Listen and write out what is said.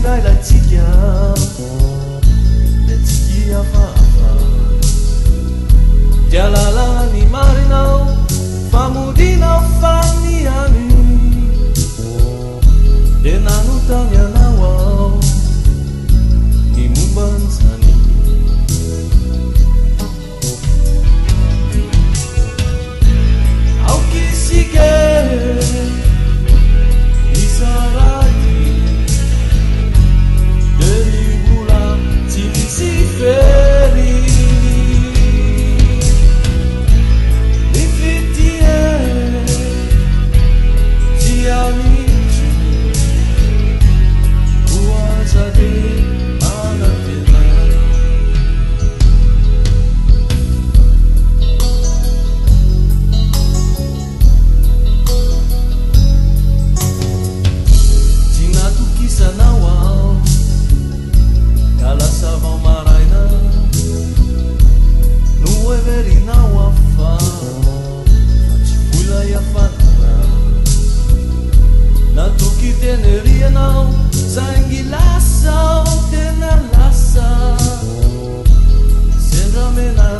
kailatsika le tsiki hafahafa dia lalany marinao famodinao faniany de nanontany anao ao ny momban'izany aokisike isarady derivola tsy misy fery nifitie tsy amici oazade anatena tsy natokisanao ao kalasa vao maraina no everinao afa tsy vola iafanana natoky tenerianao saingy lasao tena lasa sendra mena